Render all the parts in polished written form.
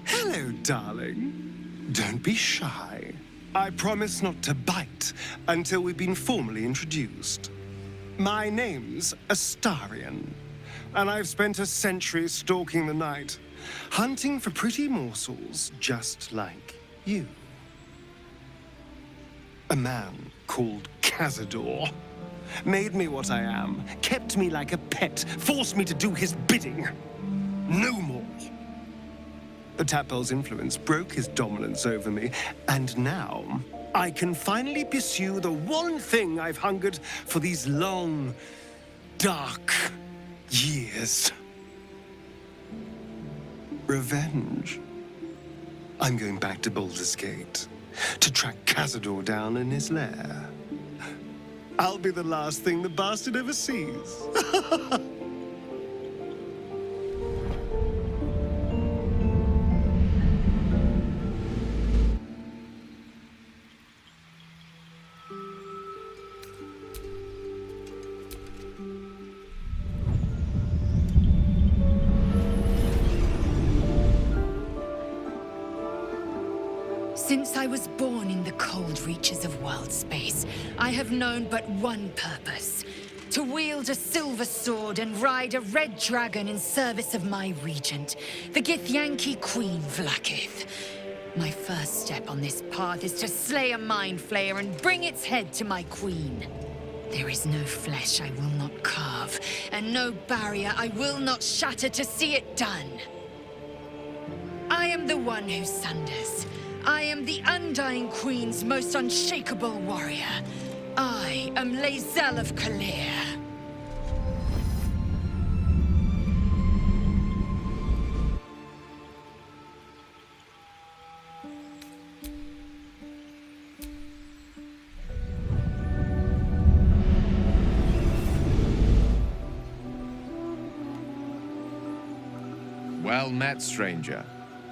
Hello, darling. Don't be shy. I promise not to bite until we've been formally introduced. My name's Astarion, and I've spent a century stalking the night, hunting for pretty morsels just like you. A man called Cazador made me what I am, kept me like a pet, forced me to do his bidding. No more. The Tadpole's influence broke his dominance over me, and now I can finally pursue the one thing I've hungered for these long, dark years. Revenge. I'm going back to Baldur's Gate to track Cazador down in his lair. I'll be the last thing the bastard ever sees. Since I was born in the cold reaches of world space, I have known but one purpose: to wield a silver sword and ride a red dragon in service of my regent, the Githyanki Queen Vlaakith. My first step on this path is to slay a mind flayer and bring its head to my queen. There is no flesh I will not carve, and no barrier I will not shatter to see it done. I am the one who sunders. I am the Undying Queen's most unshakable warrior. I am Lae'zel of Kalir. Well met, stranger.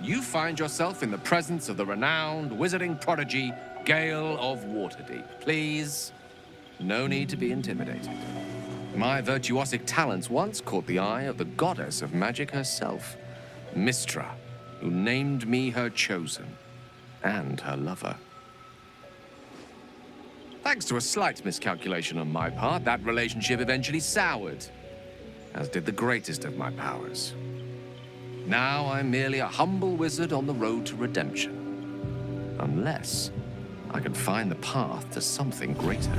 You find yourself in the presence of the renowned wizarding prodigy, Gale of Waterdeep. Please, no need to be intimidated. My virtuosic talents once caught the eye of the goddess of magic herself, Mystra, who named me her chosen, and her lover. Thanks to a slight miscalculation on my part, that relationship eventually soured, as did the greatest of my powers. Now I'm merely a humble wizard on the road to redemption. Unless I can find the path to something greater.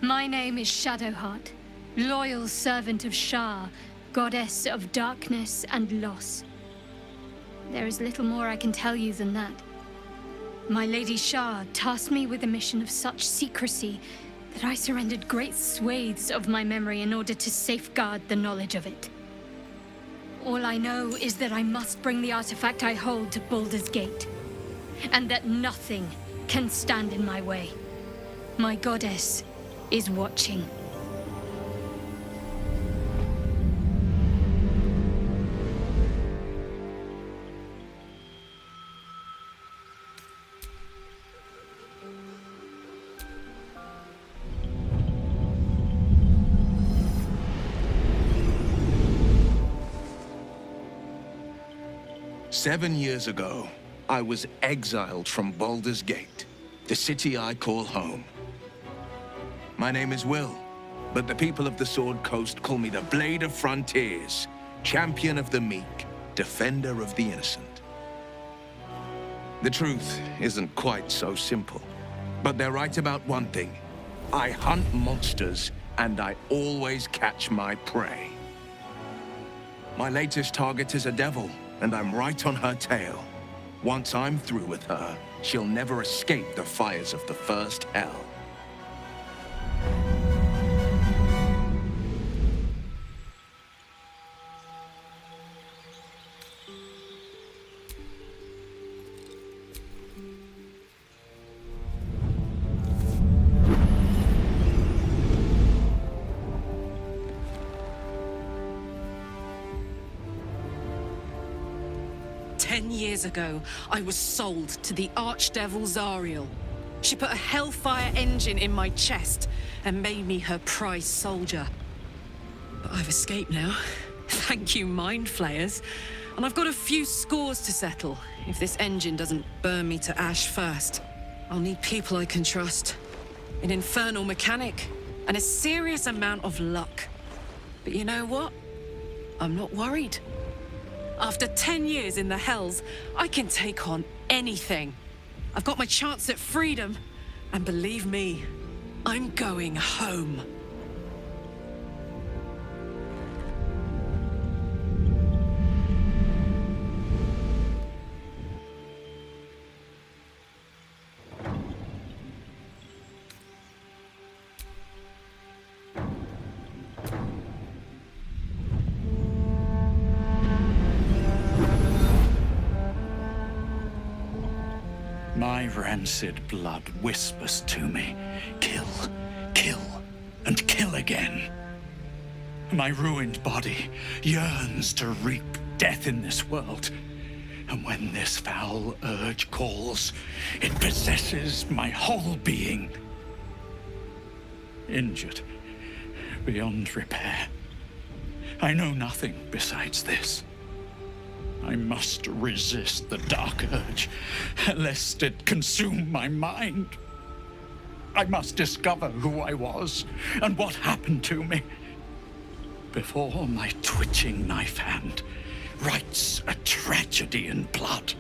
My name is Shadowheart, loyal servant of Shar, goddess of darkness and loss. There is little more I can tell you than that. My Lady Shar tasked me with a mission of such secrecy that I surrendered great swathes of my memory in order to safeguard the knowledge of it. All I know is that I must bring the artifact I hold to Baldur's Gate, and that nothing can stand in my way. My goddess is watching. 7 years ago, I was exiled from Baldur's Gate, the city I call home. My name is Will, but the people of the Sword Coast call me the Blade of Frontiers, champion of the meek, defender of the innocent. The truth isn't quite so simple, but they're right about one thing. I hunt monsters, and I always catch my prey. My latest target is a devil, and I'm right on her tail. Once I'm through with her, she'll never escape the fires of the first hell. Years ago, I was sold to the Archdevil Zariel. She put a Hellfire engine in my chest and made me her prize soldier. But I've escaped now. Thank you, Mind Flayers. And I've got a few scores to settle. If this engine doesn't burn me to ash first, I'll need people I can trust. An infernal mechanic, and a serious amount of luck. But you know what? I'm not worried. After 10 years in the Hells, I can take on anything. I've got my chance at freedom, and believe me, I'm going home. My rancid blood whispers to me, kill, kill, and kill again. My ruined body yearns to reap death in this world. And when this foul urge calls, it possesses my whole being. Injured beyond repair. I know nothing besides this. I must resist the dark urge, lest it consume my mind. I must discover who I was and what happened to me before my twitching knife hand writes a tragedy in blood.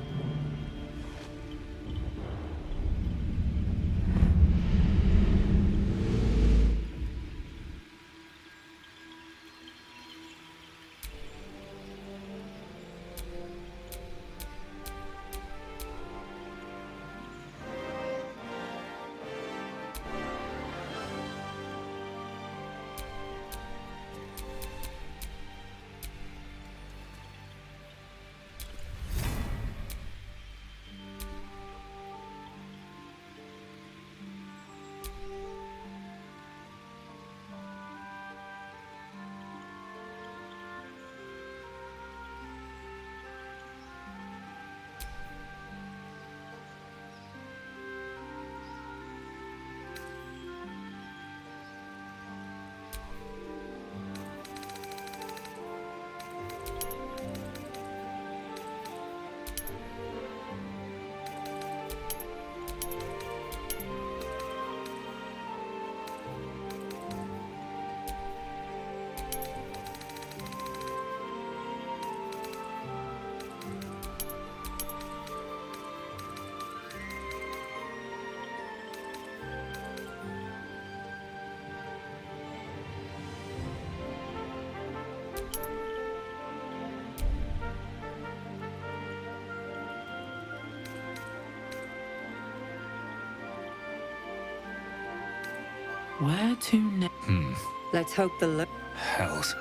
Where to next? Let's hope the Hells.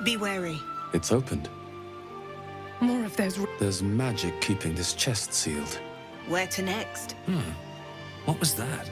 Be wary. It's opened. More of those. There's magic keeping this chest sealed. Where to next? What was that?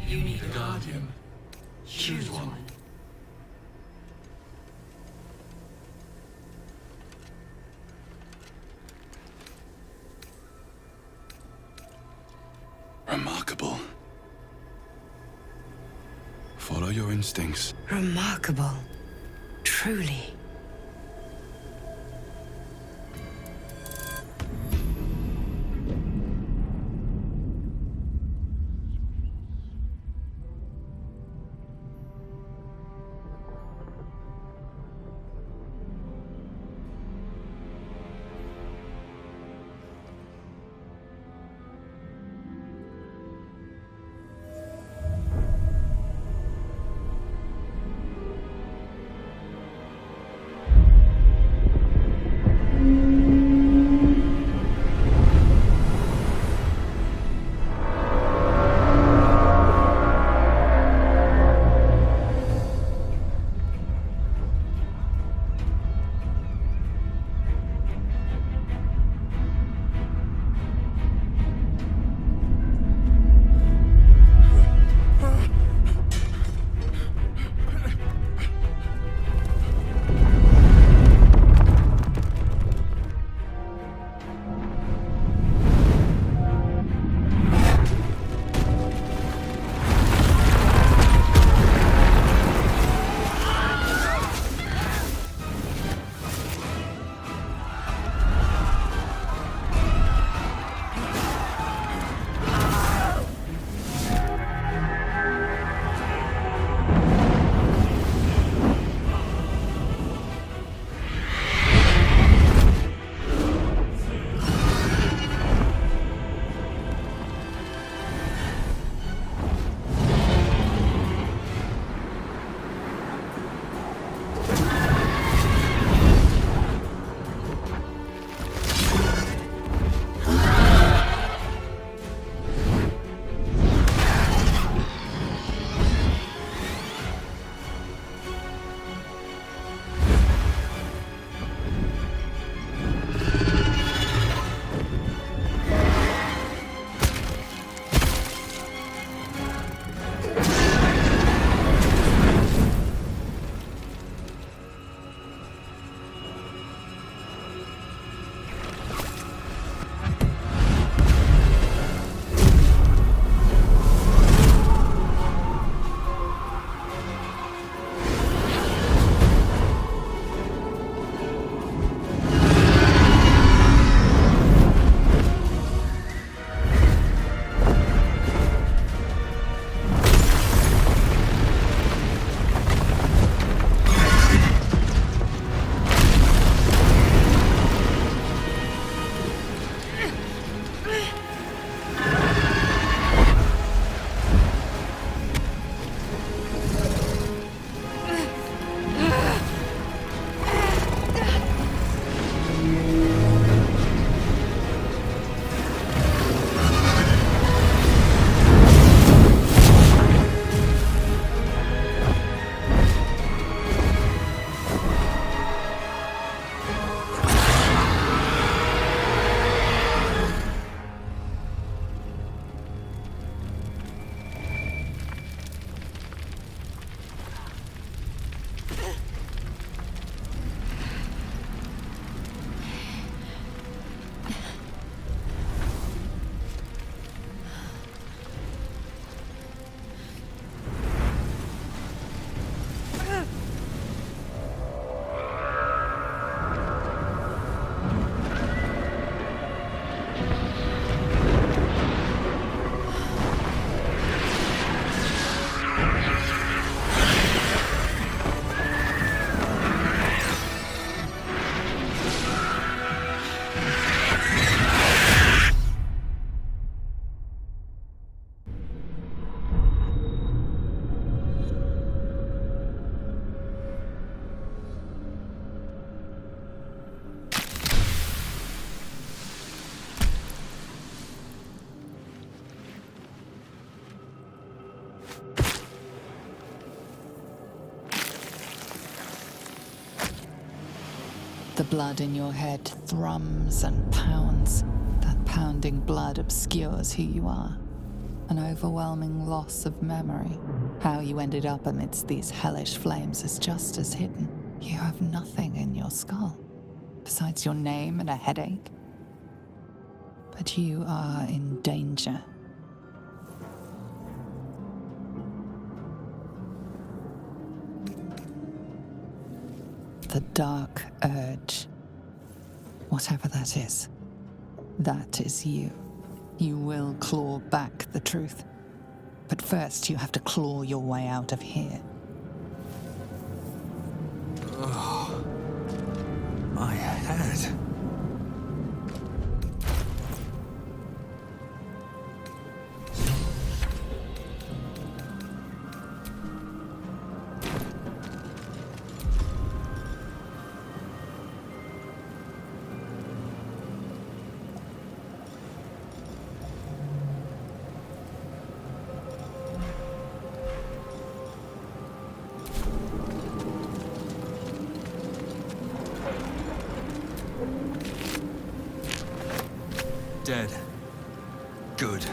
You need a guardian. Choose one. Remarkable. Follow your instincts. Remarkable. Truly. The blood in your head thrums and pounds. That pounding blood obscures who you are. An overwhelming loss of memory. How you ended up amidst these hellish flames is just as hidden. You have nothing in your skull, besides your name and a headache. But you are in danger. The dark urge. Whatever that is you. You will claw back the truth. But first, you have to claw your way out of here. Oh, my head. Dead. Good.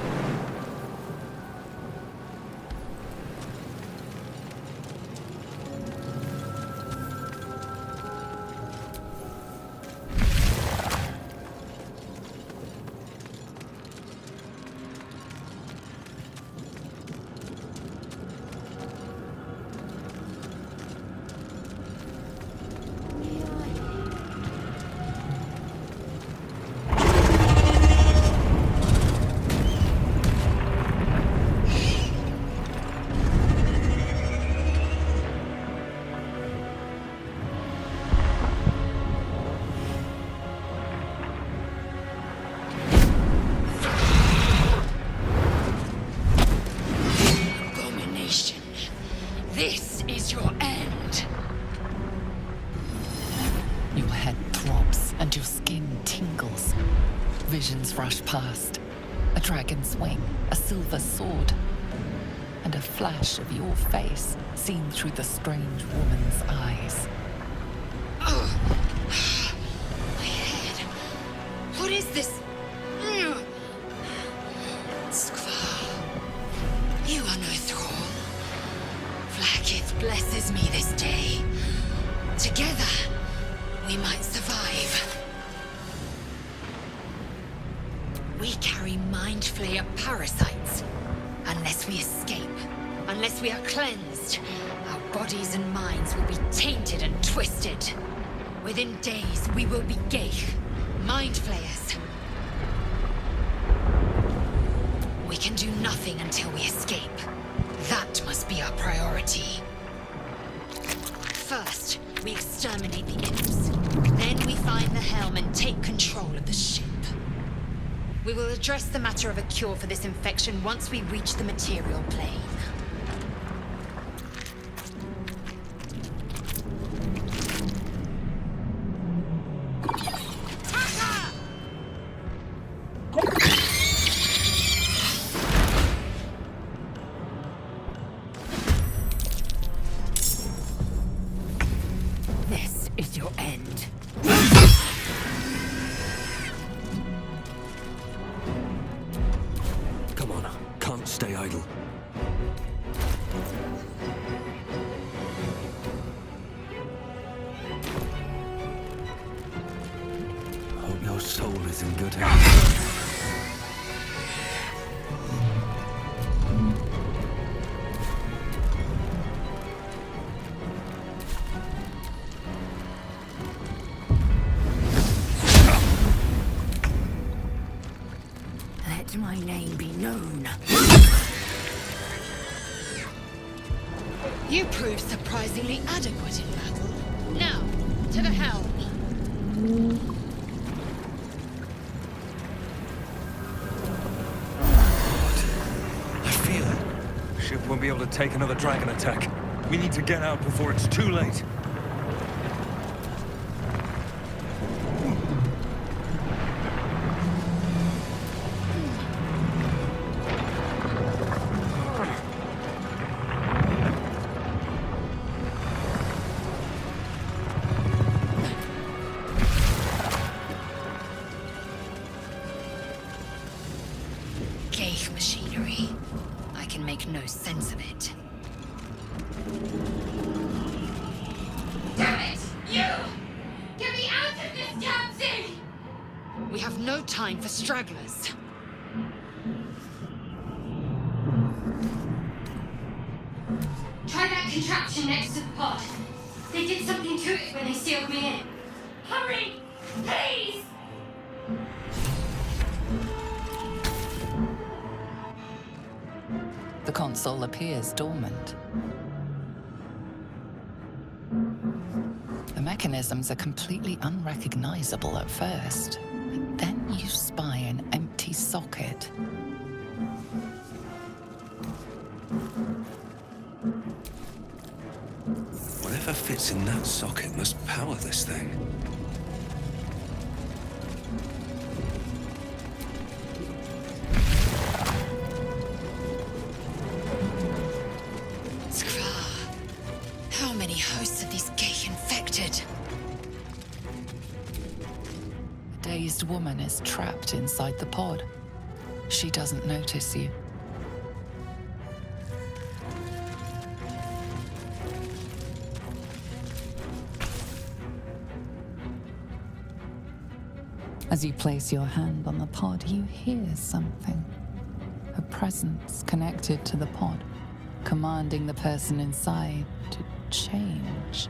This is your end. Your head throbs and your skin tingles. Visions rush past. A dragon's wing, a silver sword, and a flash of your face seen through the strange woman's eyes. My head. What is this? Skvar. You are no thrall. Vlaakith blesses me this day. Together, we might survive. We carry mind flayer parasites. Unless we escape, unless we are cleansed, our bodies and minds will be tainted and twisted. Within days, we will be Geich, mind flayers. We can do nothing until we escape. That must be our priority. First, we exterminate the imps. Then we find the helm and take control of the ship. We will address the matter of a cure for this infection once we reach the material plane. This is your end. Come on, can't stay idle. Hope your soul is in good hands. Let my name be known. You proved surprisingly adequate in battle. Now, to the helm. I feel it. Ship won't be able to take another dragon attack. We need to get out before it's too late. Geich machinery. time for stragglers. Try that contraption next to the pod. They did something to it when they sealed me in. Hurry! Please! The console appears dormant. The mechanisms are completely unrecognizable at first, but then you spy an empty socket. Whatever fits in that socket must power this thing. Skra, how many hosts of these gay infected? A dazed woman is trapped inside the pod. She doesn't notice you. As you place your hand on the pod, you hear something. A presence connected to the pod, commanding the person inside to change.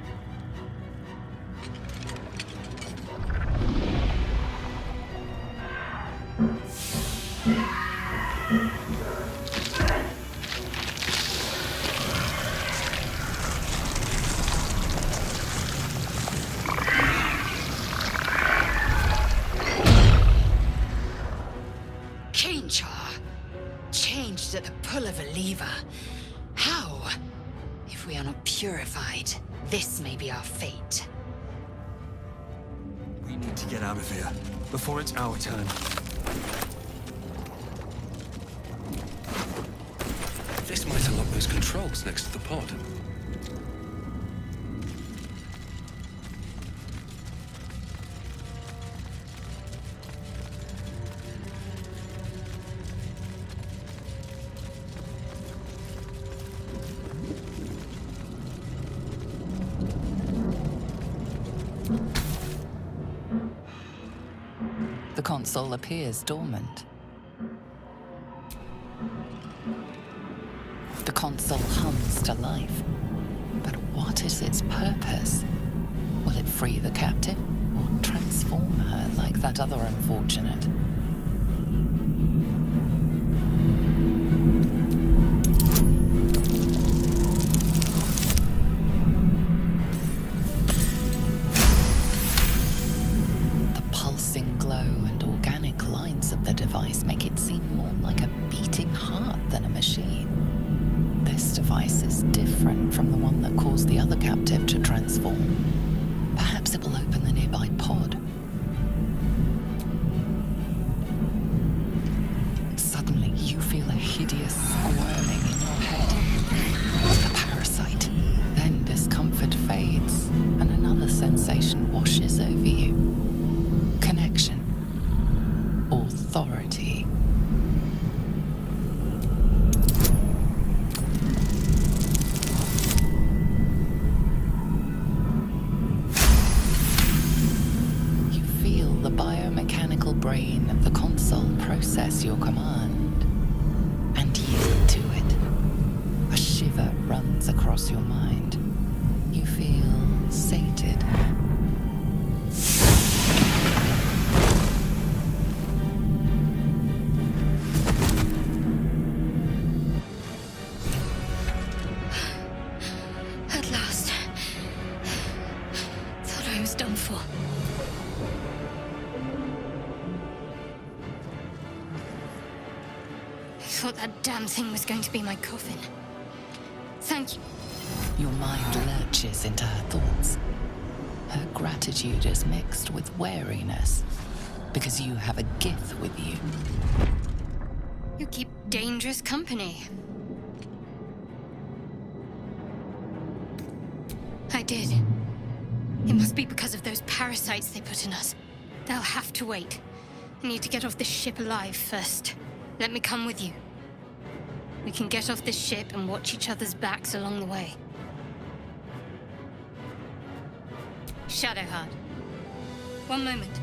Changed at the pull of a lever. How? If we are not purified, this may be our fate. We need to get out of here before it's our turn. This might unlock those controls next to the pod. The console appears dormant. The console hums to life. But what is its purpose? Will it free the captive or transform her like that other unfortunate? The device make it seem more like a beating heart than a machine. This device is different from the one that caused the other captive to transform. Perhaps it will open the nearby pod. Suddenly, you feel a hideous squirming in your head. The parasite. Then discomfort fades, and another sensation washes over you. Connection. Authority. You feel the biomechanical brain of the console process your command and yield to it. A shiver runs across your mind. You feel sated. Done for. I thought that damn thing was going to be my coffin. Thank you. Your mind lurches into her thoughts. Her gratitude is mixed with wariness, because you have a gift with you. You keep dangerous company. I did. It must be because of those parasites they put in us. They'll have to wait. I need to get off this ship alive first. Let me come with you. We can get off this ship and watch each other's backs along the way. Shadowheart. One moment.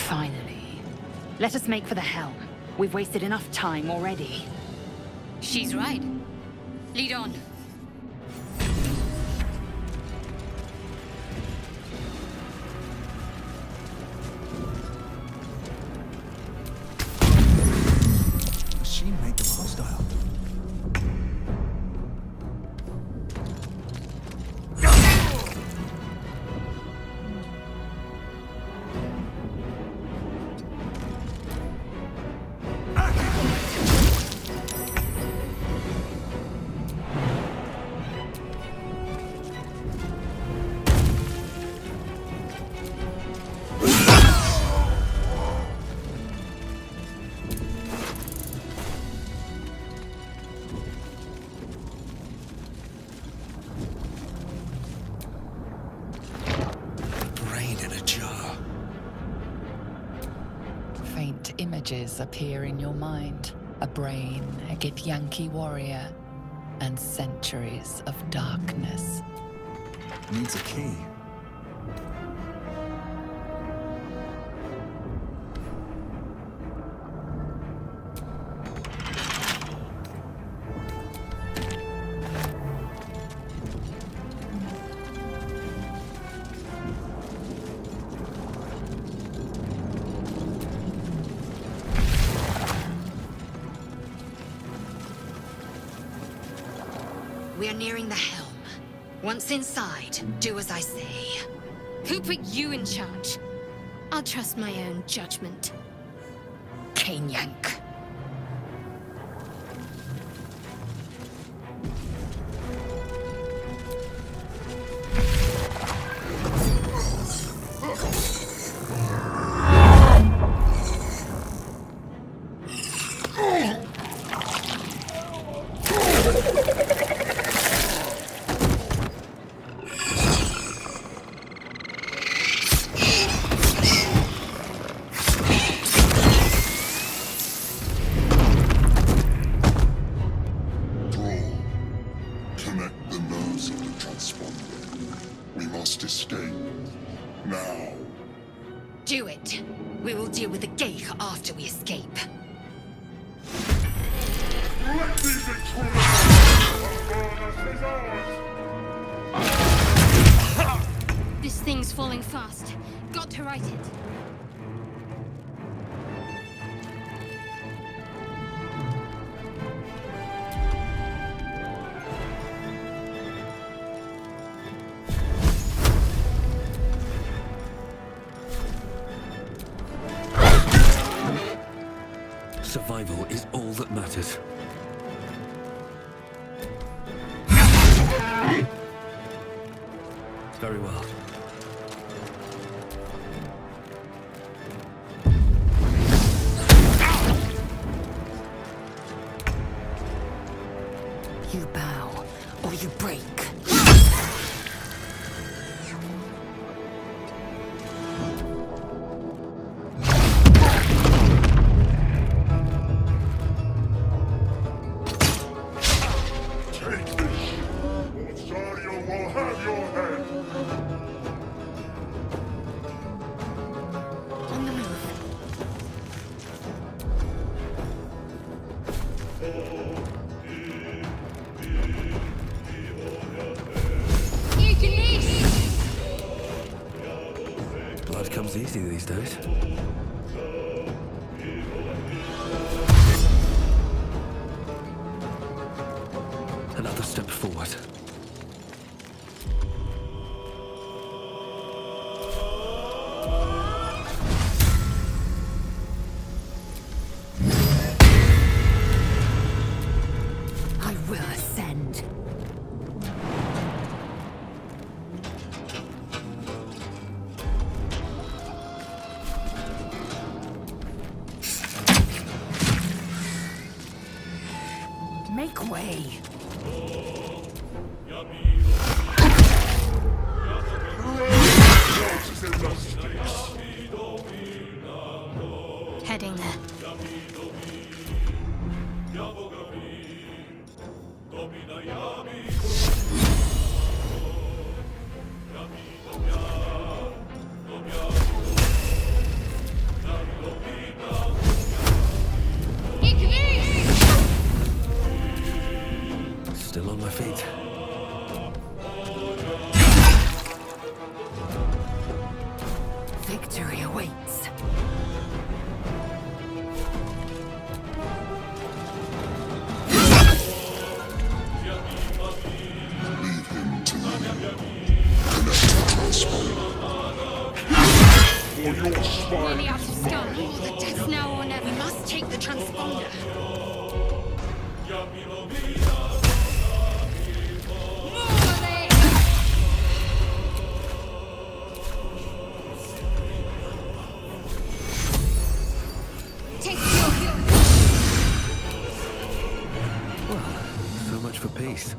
Finally. Let us make for the helm. We've wasted enough time already. She's right. Lead on. She made them hostile. Faint images appear in your mind. A brain, a Githyanki warrior, and centuries of darkness. Needs a key. We are nearing the helm. Once inside, do as I say. Who put you in charge? I'll trust my own judgment. Yank. Do it. We will deal with the Geich after we escape. This thing's falling fast. Got to right it. Survival is all that matters. Very well. You bow, or you break. Blood comes easy these days. Another step forward. I will ascend. Make way. Heading there. awaits. Nearly out of stone. The death Now or never. We must take the transponder. Take your heal. So much for peace.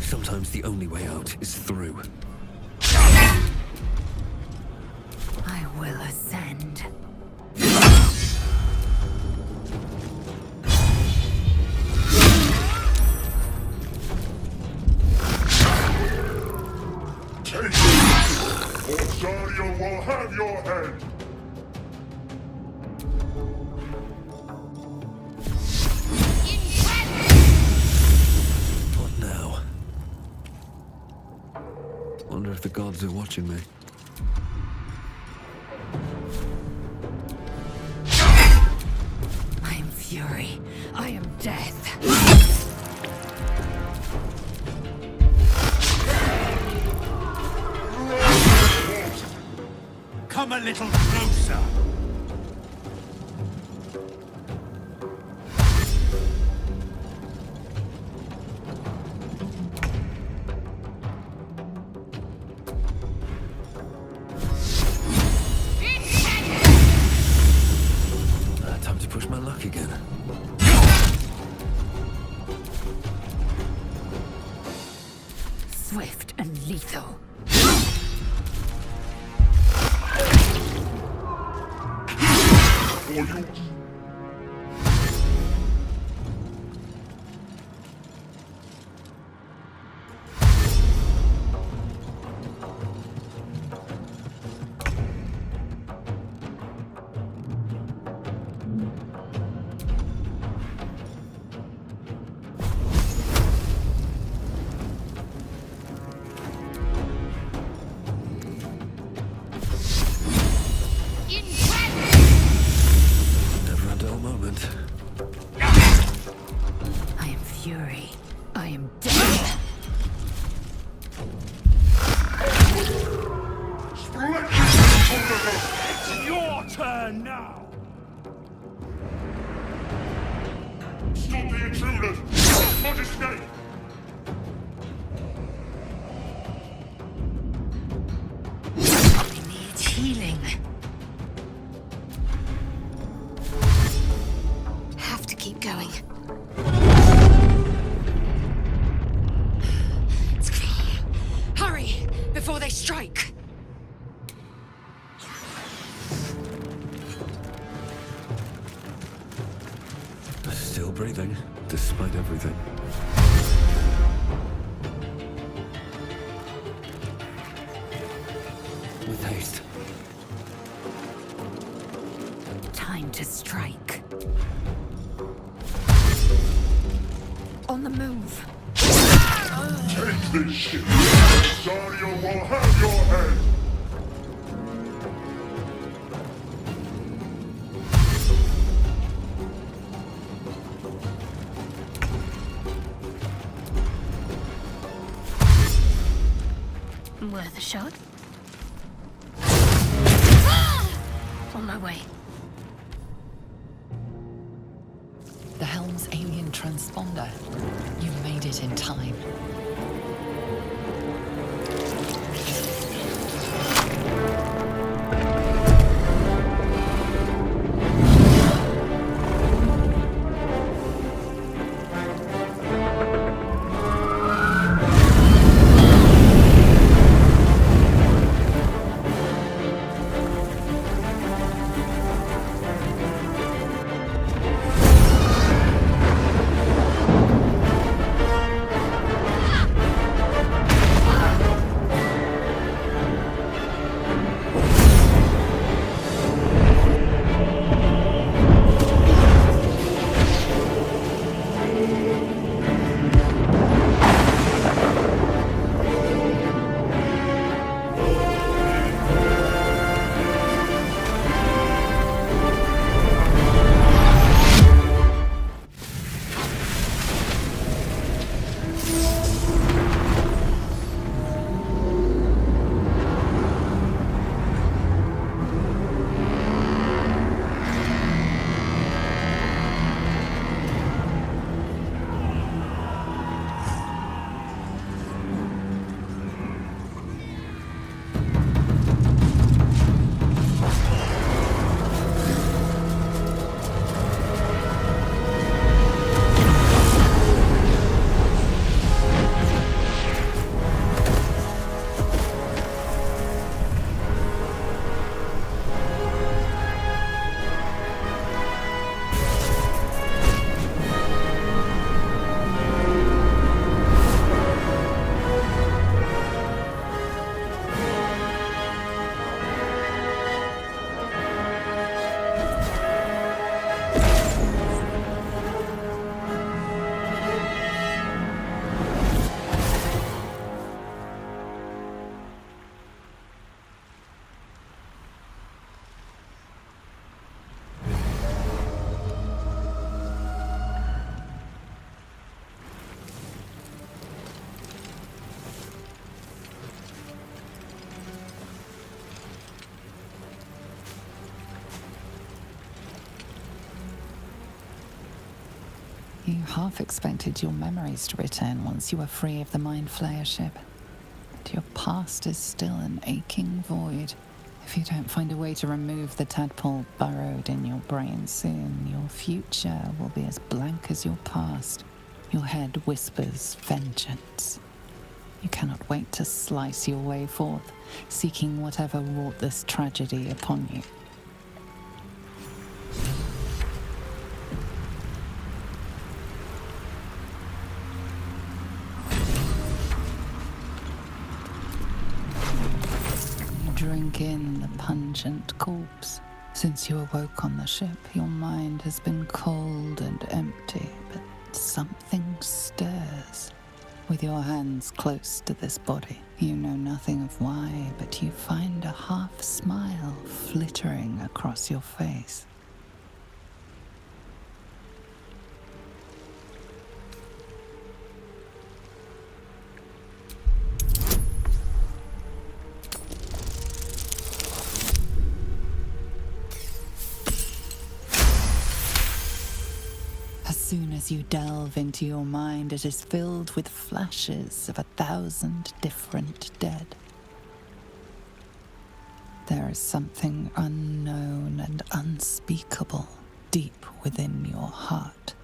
Sometimes the only way out is through. I will ascend. Take it, or Zariel will have your head. What now? Wonder if the gods are watching me. I am fury. I am death. Come a little closer. Time to push my luck again. Swift and lethal. For you. Never a dull moment. I am fury. I am death. It's your turn now. Stop the intruders! Not escape! I need healing. Have to keep going. Hurry, before they strike. Still breathing, despite everything. With haste. Time to strike. On the move. Take this ship! Zariel will have your head! Worth a shot. On my way. The helm's alien transponder. You made it in time. You half expected your memories to return once you were free of the Mind Flayer ship. But your past is still an aching void. If you don't find a way to remove the tadpole burrowed in your brain soon, your future will be as blank as your past. Your head whispers vengeance. You cannot wait to slice your way forth, seeking whatever wrought this tragedy upon you. You drink in the pungent corpse. Since you awoke on the ship, your mind has been cold and empty, but something stirs. With your hands close to this body, you know nothing of why, but you find a half smile flittering across your face. As soon as you delve into your mind, it is filled with flashes of 1,000 different dead. There is something unknown and unspeakable deep within your heart.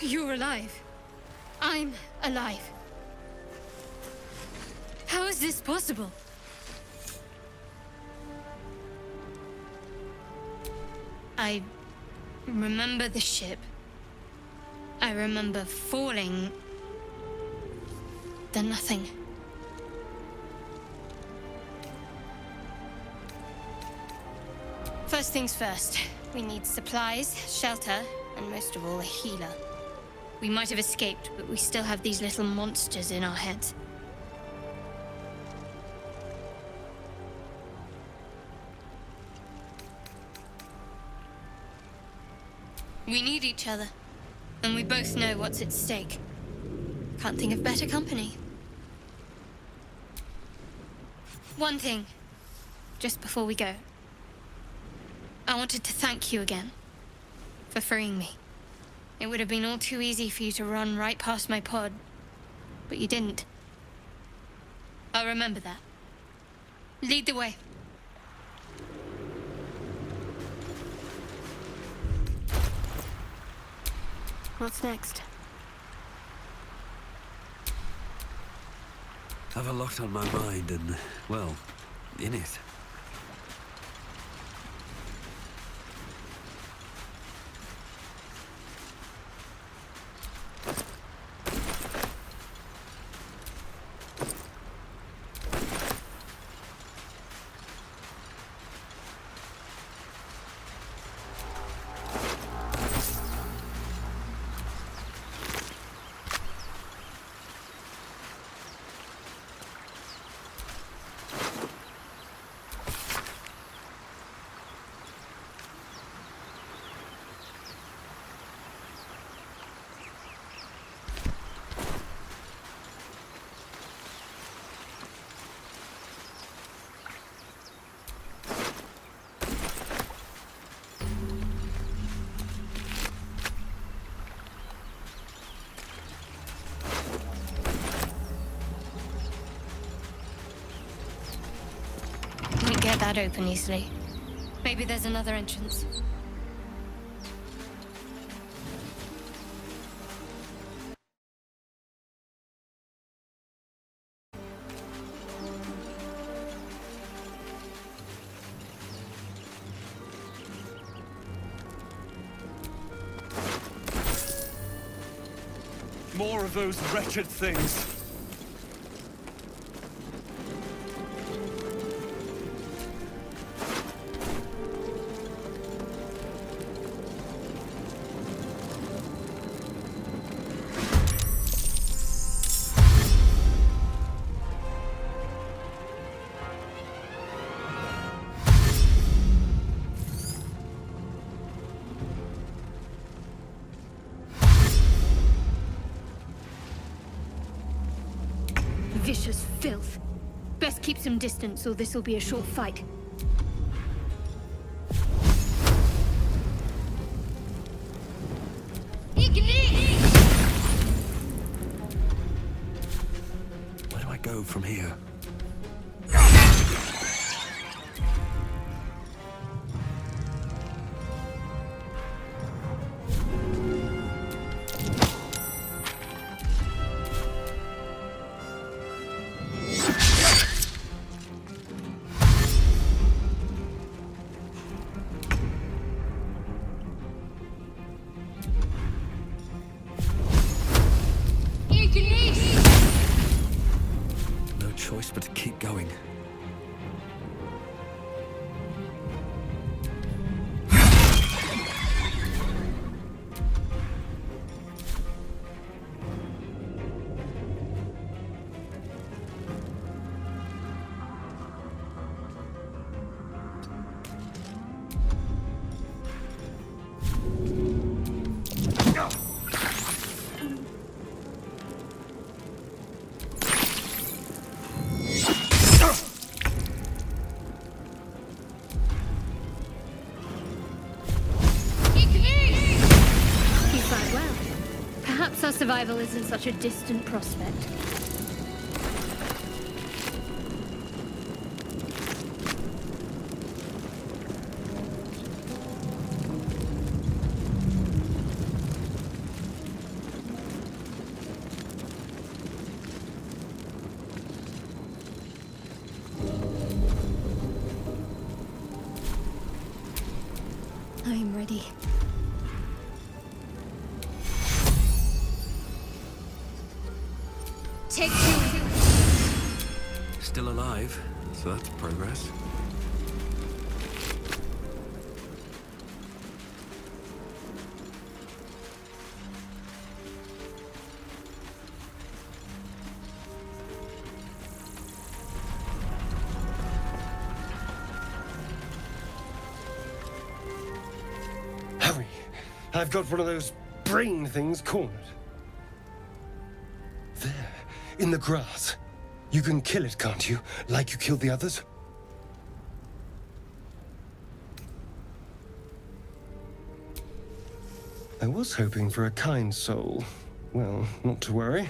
You're alive. I'm alive. How is this possible? I remember the ship. I remember falling. Then nothing. First things first. We need supplies, shelter, and most of all, a healer. We might have escaped, but we still have these little monsters in our heads. We need each other, and we both know what's at stake. Can't think of better company. One thing, just before we go. I wanted to thank you again for freeing me. It would have been all too easy for you to run right past my pod, but you didn't. I'll remember that. Lead the way. What's next? I've a lot on my mind and, well, in it. Get that open easily. Maybe there's another entrance. More of those wretched things. filth. Best keep some distance, or this'll be a short fight. Where do I go from here? No choice but to keep going. You fight well. Perhaps our survival isn't such a distant prospect. I am ready. Take two. Still alive, so that's progress. Hurry! I've got one of those brain things cornered. There, in the grass. You can kill it, can't you? Like you killed the others? I was hoping for a kind soul. Well, not to worry.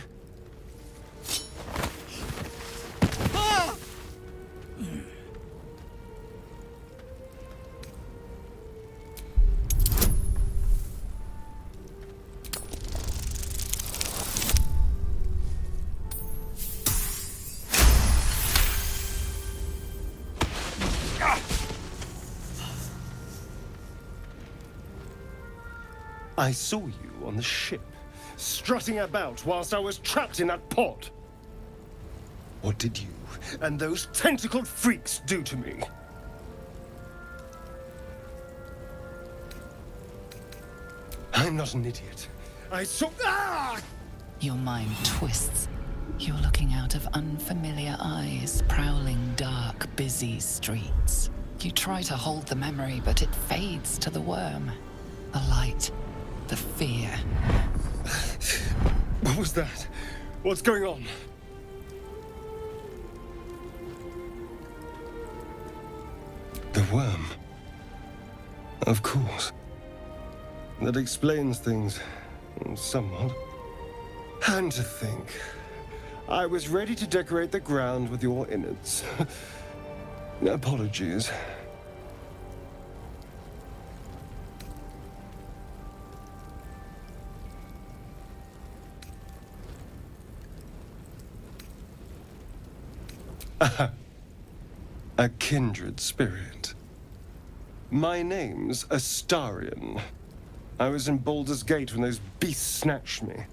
I saw you on the ship, strutting about whilst I was trapped in that pod. What did you and those tentacled freaks do to me? I'm not an idiot. I saw... Ah! Your mind twists. You're looking out of unfamiliar eyes, prowling dark, busy streets. You try to hold the memory, but it fades to the worm. The light, the fear. What was that? What's going on? The worm. Of course. That explains things, somewhat. And to think, I was ready to decorate the ground with your innards. Apologies. A kindred spirit. My name's Astarion. I was in Baldur's Gate when those beasts snatched me.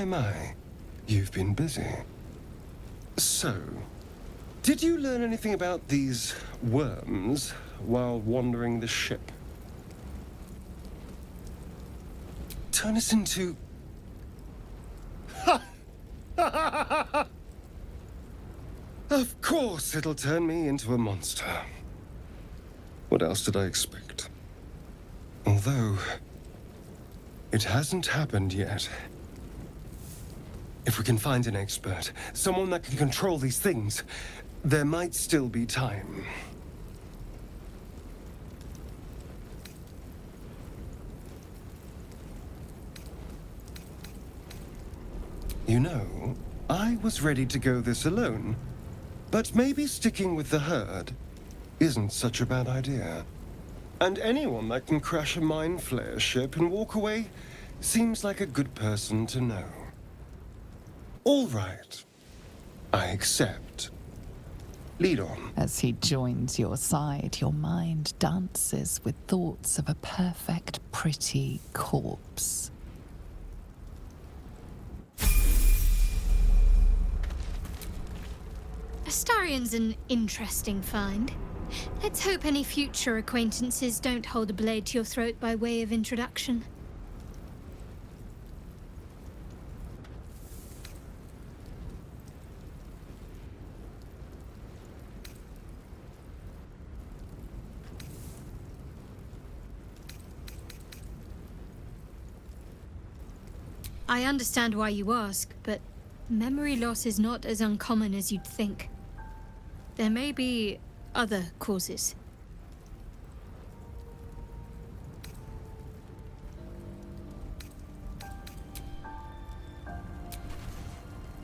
My, you've been busy. So, did you learn anything about these worms while wandering the ship? Turn us into... Ha! Of course it'll turn me into a monster. What else did I expect? Although, it hasn't happened yet. If we can find an expert, someone that can control these things, there might still be time. You know, I was ready to go this alone, but maybe sticking with the herd isn't such a bad idea. And anyone that can crash a mind flayer ship and walk away seems like a good person to know. All right. I accept. Lead on. As he joins your side, your mind dances with thoughts of a perfect, pretty corpse. Astarion's an interesting find. Let's hope any future acquaintances don't hold a blade to your throat by way of introduction. I understand why you ask, but memory loss is not as uncommon as you'd think. There may be other causes.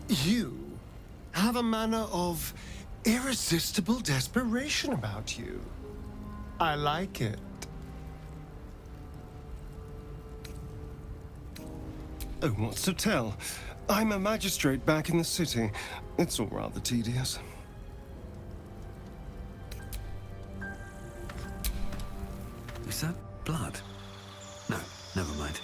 You have a manner of irresistible desperation about you. I like it. Oh, what's to tell? I'm a magistrate back in the city. It's all rather tedious. Is that blood? No, never mind.